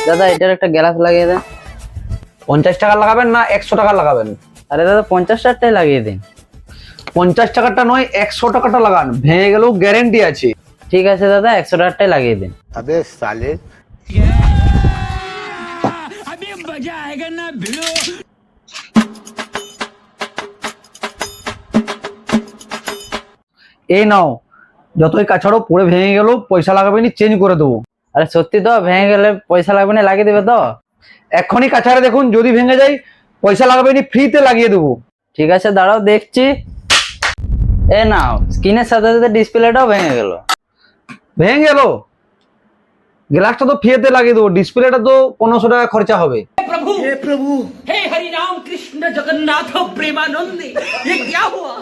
দাদা এটার একটা গ্লাস লাগিয়ে দেন। 50 টাকা লাগাবেন না 100 টাকা লাগাবেন? আরে দাদা 50টাই লাগিয়ে দিন। 50 টাকাটা নয় 100 টাকাটা লাগান, ভেঙে গেলেও গ্যারেন্টি আছে। ঠিক আছে দাদা 100টাই লাগিয়ে দিন। अबे साले এই নাও, যতই কাছাড়ো পরে ভেঙে গেলেও পয়সা লাগাবে নি, চেঞ্জ করে দেবো। আরে সত্যি তো ভেঙে গেলে পয়সা লাগবে না, লাগিয়ে দেবে তো? এক্ষুনি কাছাড়ে দেখুন, যদি ভেঙে যায় পয়সা লাগাবে নি, ফ্রিতে লাগিয়ে দেবো। ঠিক আছে দাঁড়াও দেখছি। এ নাও, স্ক্রিনের সাথে সাথে ডিসপ্লেটাও ভেঙে গেল। ভেঙে গেল, গ্লাসটা তো ফ্রিতে লাগিয়ে দেবো, ডিসপ্লেটা তো 1500 টাকা খরচা হবে। हे हरि राम कृष्ण जगन्नाथ प्रेमानंद ये क्या हुआ?